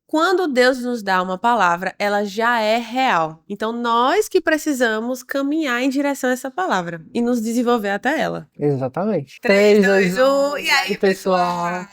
quando Deus nos dá uma palavra, ela já é real. Então, nós que precisamos caminhar em direção a essa palavra e nos desenvolver até ela. Exatamente. 3, 3, 2, 2, 1. 1. E aí, pessoal?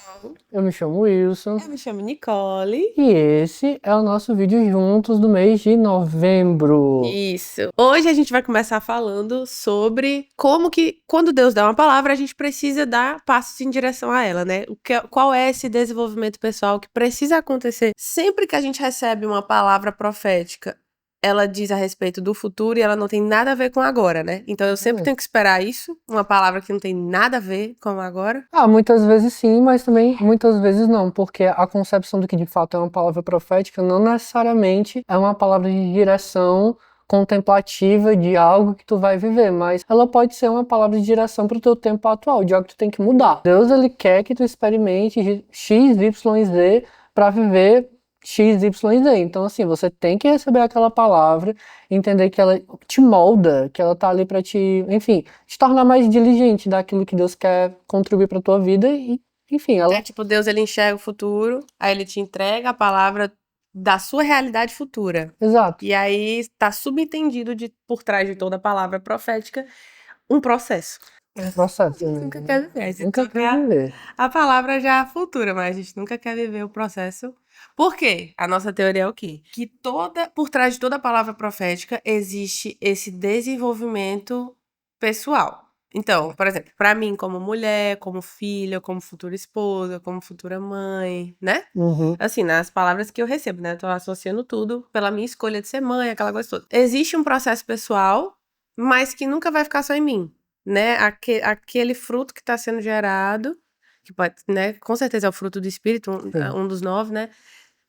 Eu me chamo Wilson. Eu me chamo Nicole. E esse é o nosso vídeo juntos do mês de novembro. Isso. Hoje a gente vai começar falando sobre como que, quando Deus dá uma palavra, a gente precisa dar passos em direção a ela, né? Qual é esse desenvolvimento pessoal que precisa acontecer sempre que a gente recebe uma palavra profética. Ela diz a respeito do futuro e ela não tem nada a ver com agora, né? Então eu sempre tenho que esperar isso, uma palavra que não tem nada a ver com agora. Muitas vezes sim, mas também muitas vezes não, porque a concepção do que de fato é uma palavra profética não necessariamente é uma palavra de direção contemplativa de algo que tu vai viver, mas ela pode ser uma palavra de direção para o teu tempo atual, de algo que tu tem que mudar. Deus, ele quer que tu experimente X, Y, Z para viver X, Y, Z. Então, assim, você tem que receber aquela palavra, entender que ela te molda, que ela tá ali para te, enfim, te tornar mais diligente daquilo que Deus quer contribuir para tua vida e, enfim, ela... É tipo, Deus, ele enxerga o futuro, aí ele te entrega a palavra da sua realidade futura. Exato. E aí tá subentendido por trás de toda a palavra profética um processo. É um processo. Nunca quer viver. A gente Nunca só quer viver. a palavra já futura, mas a gente nunca quer viver o processo. Por quê? A nossa teoria é o quê? Que por trás de toda a palavra profética existe esse desenvolvimento pessoal. Então, por exemplo, pra mim como mulher, como filha, como futura esposa, como futura mãe, né? Uhum. Assim, nas palavras que eu recebo, né? Eu tô associando tudo pela minha escolha de ser mãe, aquela coisa toda. Existe um processo pessoal, mas que nunca vai ficar só em mim, né? Aquele fruto que está sendo gerado, que pode, né? Com certeza é o fruto do Espírito, um dos 9, né?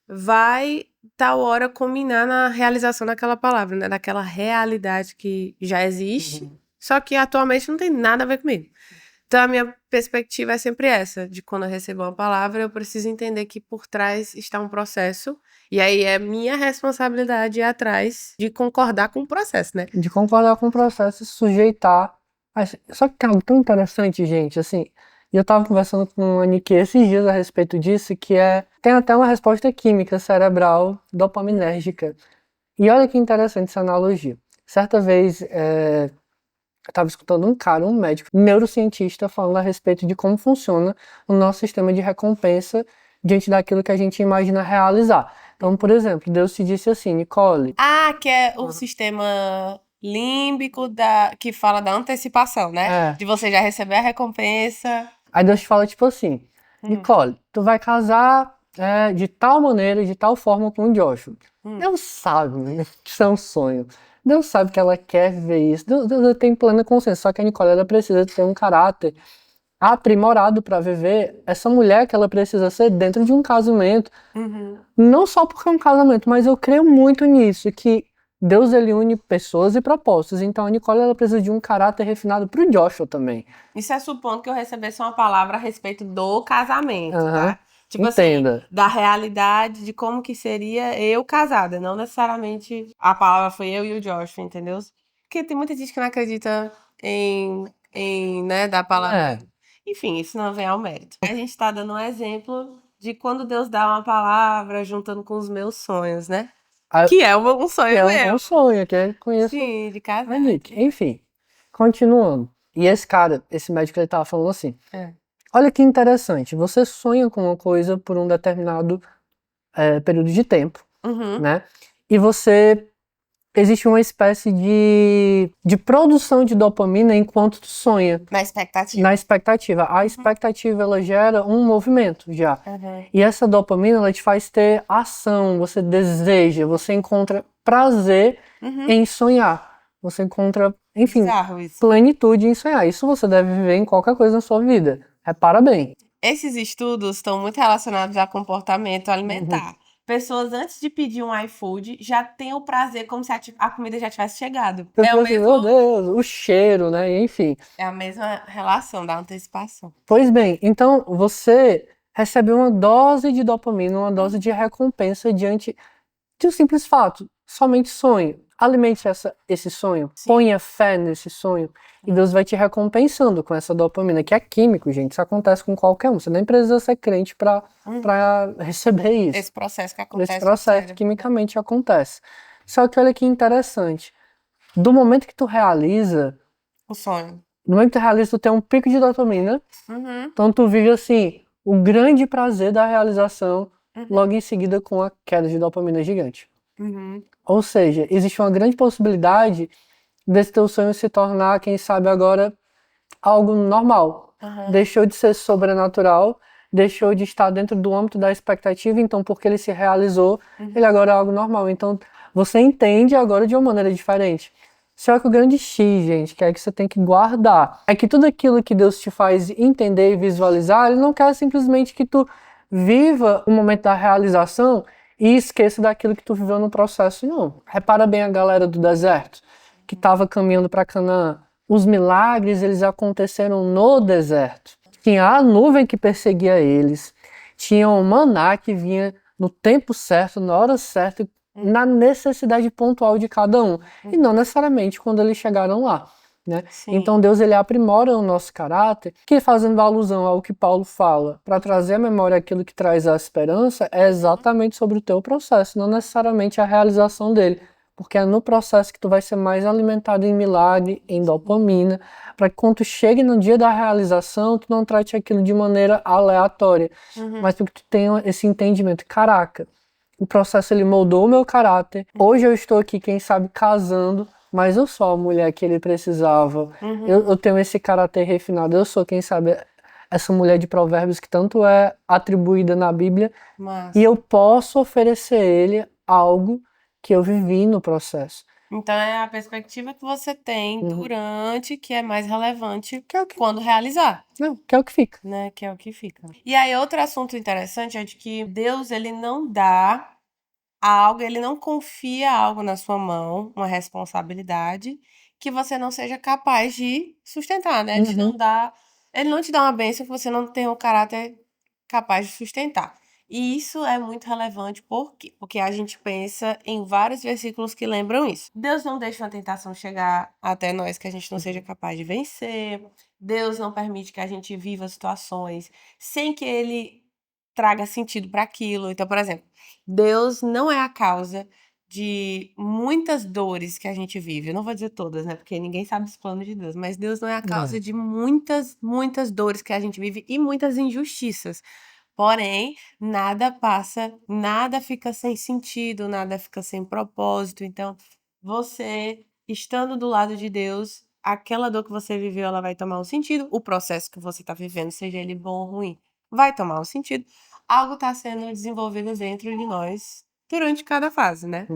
Vai, tal hora, culminar na realização daquela palavra, né? Daquela realidade que já existe, só que atualmente não tem nada a ver comigo. Então, a minha perspectiva é sempre essa, de quando eu recebo uma palavra, eu preciso entender que por trás está um processo, e aí é minha responsabilidade ir atrás de concordar com o processo, né? De concordar com o processo e sujeitar. Só que é algo tão interessante, gente, assim, e eu tava conversando com a Niki esses dias a respeito disso, que tem até uma resposta química cerebral dopaminérgica. E olha que interessante essa analogia. Certa vez, eu estava escutando um médico, neurocientista, falando a respeito de como funciona o nosso sistema de recompensa diante daquilo que a gente imagina realizar. Então, por exemplo, Deus te disse assim, Nicole... que é o sistema límbico que fala da antecipação, né? De você já receber a recompensa. Aí Deus te fala tipo assim, Nicole, tu vai casar de tal maneira, de tal forma com o Joshua. Deus sabe, né, que isso é um sonho. Deus sabe que ela quer ver isso. Deus tem plena consciência. Só que a Nicole, ela precisa ter um caráter aprimorado para viver essa mulher que ela precisa ser dentro de um casamento. Não só porque é um casamento, mas eu creio muito nisso, que Deus, ele une pessoas e propósitos. Então a Nicole, ela precisa de um caráter refinado pro Joshua também. Isso é supondo que eu recebesse uma palavra a respeito do casamento, tá? Tipo Entenda. assim, da realidade de como que seria eu casada, não necessariamente a palavra foi eu e o Joshua, entendeu? Porque tem muita gente que não acredita né, da palavra. Enfim, isso não vem ao mérito. A gente tá dando um exemplo de quando Deus dá uma palavra juntando com os meus sonhos, né? Que é um sonho meu. É um sonho, que eu conheço. Sim, de casar. Enfim, continuando. E esse médico, ele tava falando assim, olha que interessante, você sonha com uma coisa por um determinado período de tempo, né? E existe uma espécie de produção de dopamina enquanto tu sonha. Na expectativa. Na expectativa. A expectativa, ela gera um movimento já. E essa dopamina, ela te faz ter ação, você deseja, você encontra prazer em sonhar. Você encontra, enfim, plenitude em sonhar. Isso você deve viver em qualquer coisa na sua vida. Repara bem. Esses estudos estão muito relacionados a comportamento alimentar. Pessoas, antes de pedir um iFood, já têm o prazer como se a comida já tivesse chegado. É o mesmo... Meu Deus, o cheiro, né? Enfim. É a mesma relação da antecipação. Pois bem, então você recebe uma dose de dopamina, uma dose de recompensa diante de um simples fato. Somente sonho. alimente esse sonho, Sim. ponha fé nesse sonho, e Deus vai te recompensando com essa dopamina, que é químico, gente, isso acontece com qualquer um, você nem precisa ser crente para receber isso. Esse processo que acontece Esse no processo cérebro. quimicamente acontece. Só que olha que interessante, do momento que tu realiza, O sonho. no momento que tu realiza, tu tem um pico de dopamina, então tu vive assim, o grande prazer da realização, logo em seguida com a queda de dopamina gigante. Ou seja, existe uma grande possibilidade desse teu sonho se tornar, quem sabe agora, algo normal. Deixou de ser sobrenatural, deixou de estar dentro do âmbito da expectativa, então porque ele se realizou, ele agora é algo normal. Então você entende agora de uma maneira diferente. Só que o grande X, gente, que é que você tem que guardar, é que tudo aquilo que Deus te faz entender e visualizar, Ele não quer simplesmente que tu viva o momento da realização e esqueça daquilo que tu viveu no processo, não. Repara bem a galera do deserto, que estava caminhando para Canaã. Os milagres, eles aconteceram no deserto. Tinha a nuvem que perseguia eles, tinha o maná que vinha no tempo certo, na hora certa, na necessidade pontual de cada um, e não necessariamente quando eles chegaram lá, né? Então Deus, ele aprimora o nosso caráter, que fazendo alusão ao que Paulo fala, para trazer à memória aquilo que traz a esperança, é exatamente sobre o teu processo, não necessariamente a realização dele, porque é no processo que tu vai ser mais alimentado em milagre, em dopamina, para que quando tu chegue no dia da realização, tu não trate aquilo de maneira aleatória, mas porque tu tenha esse entendimento, caraca, o processo ele moldou o meu caráter. Hoje eu estou aqui, quem sabe, casando, mas eu sou a mulher que ele precisava. Eu tenho esse caráter refinado. Eu sou, quem sabe, essa mulher de Provérbios que tanto é atribuída na Bíblia. E eu posso oferecer a ele algo que eu vivi no processo. Então é a perspectiva que você tem durante que é mais relevante quando realizar. Não, que é o que fica. Né? Que é o que fica. E aí outro assunto interessante é de que Deus, ele não dá algo, ele não confia algo na sua mão, uma responsabilidade que você não seja capaz de sustentar, né? Ele não te dá uma bênção que você não tem o caráter capaz de sustentar. E isso é muito relevante porque a gente pensa em vários versículos que lembram isso. Deus não deixa uma tentação chegar até nós que a gente não seja capaz de vencer. Deus não permite que a gente viva situações sem que ele traga sentido para aquilo. Então, por exemplo, Deus não é a causa de muitas dores que a gente vive. Eu não vou dizer todas, né? Porque ninguém sabe os planos de Deus. Mas Deus não é a causa de muitas, muitas dores que a gente vive e muitas injustiças. Porém, nada passa, nada fica sem sentido, nada fica sem propósito. Então, você, estando do lado de Deus, aquela dor que você viveu, ela vai tomar um sentido. O processo que você está vivendo, seja ele bom ou ruim, vai tomar um sentido. Algo está sendo desenvolvido dentro de nós durante cada fase, né?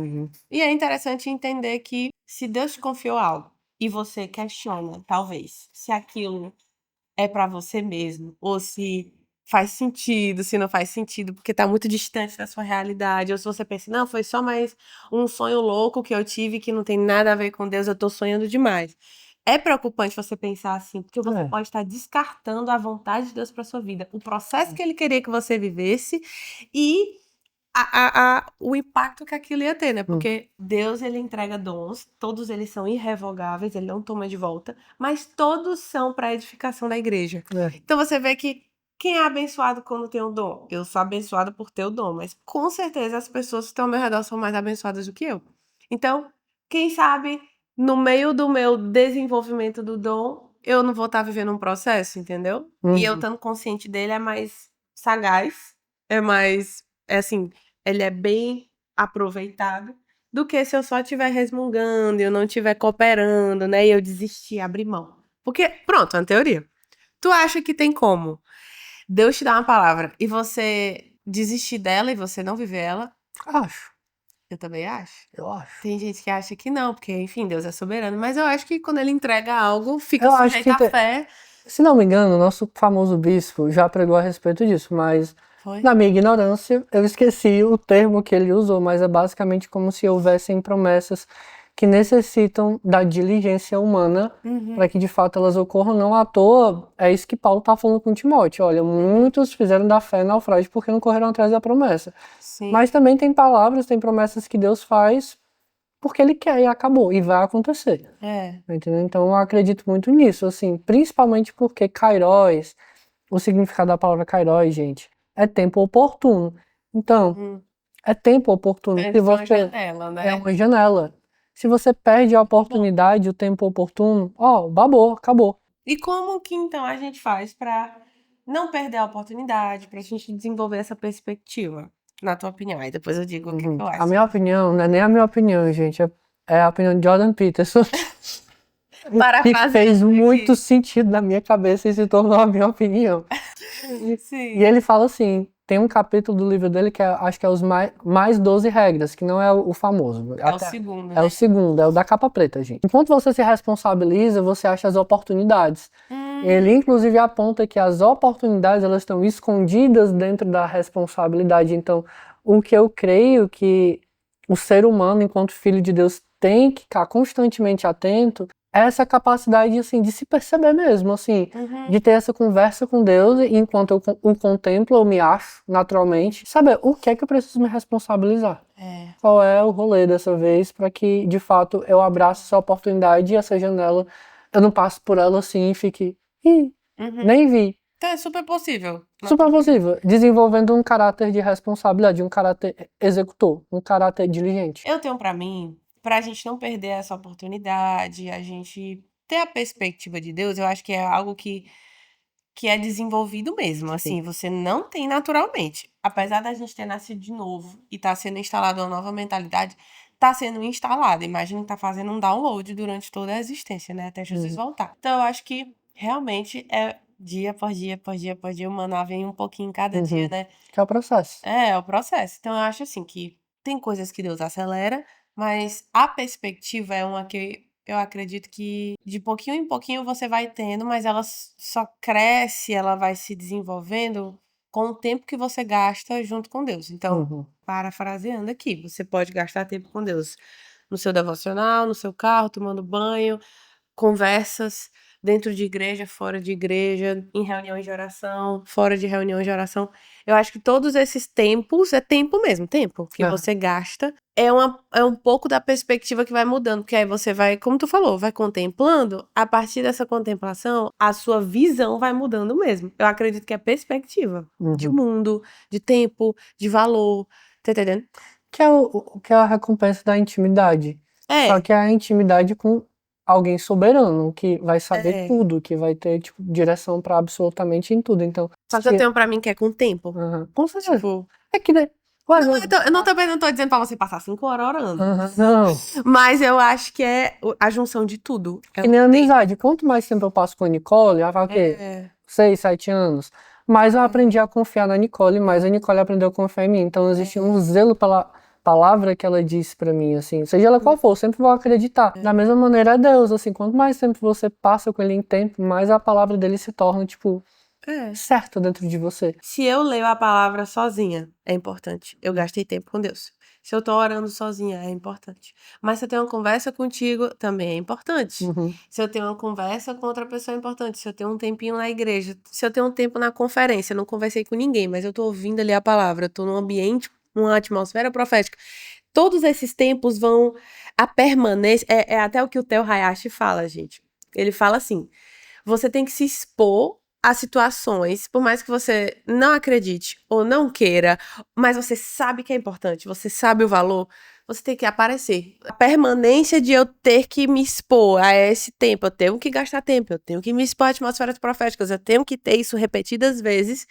E é interessante entender que se Deus te confiou algo e você questiona, talvez, se aquilo é para você mesmo, ou se faz sentido, se não faz sentido, porque tá muito distante da sua realidade, ou se você pensa, não, foi só mais um sonho louco que eu tive que não tem nada a ver com Deus, eu tô sonhando demais. É preocupante você pensar assim, porque você pode estar descartando a vontade de Deus para sua vida, o processo que ele queria que você vivesse e o impacto que aquilo ia ter, né? Porque Deus, ele entrega dons, todos eles são irrevogáveis, ele não toma de volta, mas todos são para edificação da igreja. Então você vê que quem é abençoado quando tem um dom? Eu sou abençoada por ter o dom, mas com certeza as pessoas que estão ao meu redor são mais abençoadas do que eu. Então, quem sabe, no meio do meu desenvolvimento do dom, eu não vou estar vivendo um processo, entendeu? E eu estando consciente dele é mais sagaz, é mais, é assim, ele é bem aproveitado do que se eu só estiver resmungando, eu não estiver cooperando, né? E eu desistir, abrir mão. Porque, pronto, é uma teoria. Tu acha que tem como Deus te dá uma palavra e você desistir dela e você não viver ela? Acho. Eu também acho. Eu acho. Tem gente que acha que não, porque, enfim, Deus é soberano. Mas eu acho que quando ele entrega algo, fica Eu acho sujeito que à fé. Se não me engano, o nosso famoso bispo já pregou a respeito disso, mas Foi? na minha ignorância eu esqueci o termo que ele usou, mas é basicamente como se houvessem promessas que necessitam da diligência humana para que de fato elas ocorram. Não à toa, é isso que Paulo está falando com Timóteo. Olha, muitos fizeram da fé naufrágio porque não correram atrás da promessa. Sim. Mas também tem palavras, tem promessas que Deus faz porque ele quer e acabou, e vai acontecer. Entendeu? Então eu acredito muito nisso, assim, principalmente porque kairos, o significado da palavra kairos, gente, é tempo oportuno. Então, é tempo oportuno. Se É uma você janela, é né? uma janela. Se você perde a oportunidade, o tempo oportuno, ó, babou, acabou. E como que então a gente faz para não perder a oportunidade, para a gente desenvolver essa perspectiva, na tua opinião? Aí depois eu digo o que eu A acho. minha opinião, não é nem a minha opinião, gente, é a opinião de Jordan Peterson, que fez Parafraseando muito aqui. sentido na minha cabeça e se tornou a minha opinião. E Sim. ele fala assim, tem um capítulo do livro dele que acho que é os mais 12 regras, que não é o famoso. É o segundo, É o né? segundo, é o da capa preta, gente. Enquanto você se responsabiliza, você acha as oportunidades. Ele, inclusive, aponta que as oportunidades, elas estão escondidas dentro da responsabilidade. Então, o que eu creio que o ser humano, enquanto filho de Deus, tem que ficar constantemente atento é essa capacidade, assim, de se perceber mesmo, assim, de ter essa conversa com Deus e enquanto eu o contemplo, eu me acho naturalmente, saber o que é que eu preciso me responsabilizar. Qual é o rolê dessa vez para que, de fato, eu abrace essa oportunidade e essa janela, eu não passe por ela assim e fique, ih, nem vi. Então é super possível. Super possível, desenvolvendo um caráter de responsabilidade, um caráter executor, um caráter diligente. Eu tenho pra mim, pra gente não perder essa oportunidade, a gente ter a perspectiva de Deus, eu acho que é algo que é desenvolvido mesmo, assim, você não tem naturalmente. Apesar da gente ter nascido de novo e tá sendo instalada uma nova mentalidade, tá sendo instalada. Imagina que tá fazendo um download durante toda a existência, né? Até Jesus voltar. Então eu acho que realmente é dia por dia, por dia, por dia, o maná vem um pouquinho cada dia, né? Que é o processo. É o processo. Então eu acho assim que tem coisas que Deus acelera, mas a perspectiva é uma que eu acredito que de pouquinho em pouquinho você vai tendo, mas ela só cresce, ela vai se desenvolvendo com o tempo que você gasta junto com Deus. Então, parafraseando aqui, você pode gastar tempo com Deus no seu devocional, no seu carro, tomando banho, conversas dentro de igreja, fora de igreja, em reuniões de oração, fora de reuniões de oração. Eu acho que todos esses tempos, é tempo mesmo, tempo que você gasta, é um pouco da perspectiva que vai mudando, porque aí você vai, como tu falou, vai contemplando, a partir dessa contemplação, a sua visão vai mudando mesmo. Eu acredito que é perspectiva de mundo, de tempo, de valor, tá entendendo? Que é a recompensa da intimidade. Só que é a intimidade com alguém soberano, que vai saber tudo, que vai ter, tipo, direção pra absolutamente em tudo. Então, Só que eu tenho pra mim que é com tempo. com certeza. Tipo, É que, né? eu também não tô dizendo pra você passar 5 horas orando. Não. Mas eu acho que é a junção de tudo. É Que nem amizade. Quanto mais tempo eu passo com a Nicole, ela vai o quê? 6, 7 anos. Mais eu aprendi a confiar na Nicole, mais a Nicole aprendeu a confiar em mim. Então existe um zelo pela palavra que ela disse pra mim, assim. Seja ela qual for, eu sempre vou acreditar. Da mesma maneira é Deus, assim. Quanto mais tempo você passa com ele em tempo, mais a palavra dele se torna, tipo, certa dentro de você. Se eu leio a palavra sozinha, é importante. Eu gastei tempo com Deus. Se eu tô orando sozinha, é importante. Mas se eu tenho uma conversa contigo, também é importante. Se eu tenho uma conversa com outra pessoa, é importante. Se eu tenho um tempinho na igreja, se eu tenho um tempo na conferência, eu não conversei com ninguém, mas eu tô ouvindo ali a palavra, eu tô num ambiente, numa atmosfera profética. Todos esses tempos vão a permanência. É até o que o Theo Hayashi fala, gente. Ele fala assim: você tem que se expor a situações, por mais que você não acredite ou não queira, mas você sabe que é importante, você sabe o valor, você tem que aparecer. A permanência de eu ter que me expor a esse tempo, eu tenho que gastar tempo, eu tenho que me expor a atmosferas proféticas, eu tenho que ter isso repetidas vezes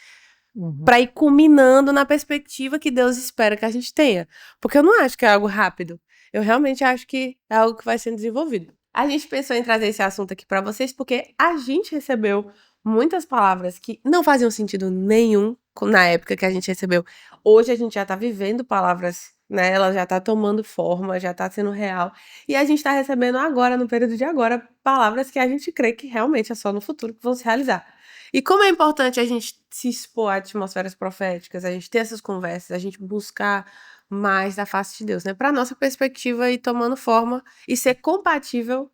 para ir culminando na perspectiva que Deus espera que a gente tenha. Porque eu não acho que é algo rápido. Eu realmente acho que é algo que vai sendo desenvolvido. A gente pensou em trazer esse assunto aqui para vocês porque a gente recebeu muitas palavras que não faziam sentido nenhum na época que a gente recebeu. Hoje a gente já tá vivendo palavras, né? Ela já tá tomando forma, já tá sendo real. E a gente tá recebendo agora, no período de agora, palavras que a gente crê que realmente é só no futuro que vão se realizar. E como é importante a gente se expor a atmosferas proféticas, a gente ter essas conversas, a gente buscar mais da face de Deus, né? Para nossa perspectiva ir tomando forma e ser compatível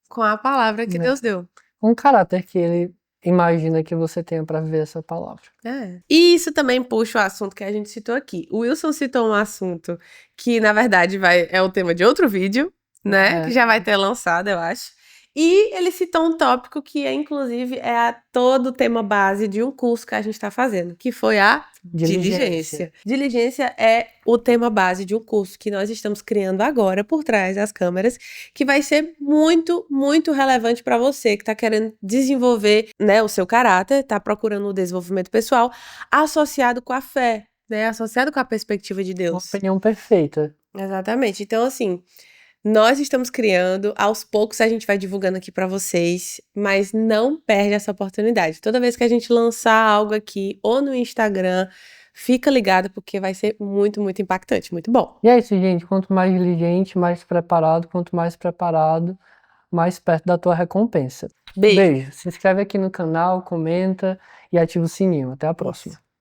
com a palavra que Deus deu. Um caráter que ele imagina que você tenha para viver essa palavra. E isso também puxa o assunto que a gente citou aqui. O Wilson citou um assunto que, na verdade, é o tema de outro vídeo, né? Que já vai ter lançado, eu acho. E ele citou um tópico que, inclusive, todo o tema base de um curso que a gente está fazendo, que foi a diligência. Diligência é o tema base de um curso que nós estamos criando agora por trás das câmeras, que vai ser muito, muito relevante para você que está querendo desenvolver, né, o seu caráter, está procurando o desenvolvimento pessoal, associado com a fé, né, associado com a perspectiva de Deus. Uma opinião perfeita. Exatamente. Então, assim, nós estamos criando, aos poucos a gente vai divulgando aqui pra vocês, mas não perde essa oportunidade. Toda vez que a gente lançar algo aqui, ou no Instagram, fica ligado porque vai ser muito, muito impactante, muito bom. E é isso, gente. Quanto mais diligente, mais preparado. Quanto mais preparado, mais perto da tua recompensa. Beijo. Beijo. Se inscreve aqui no canal, comenta e ativa o sininho. Até a próxima.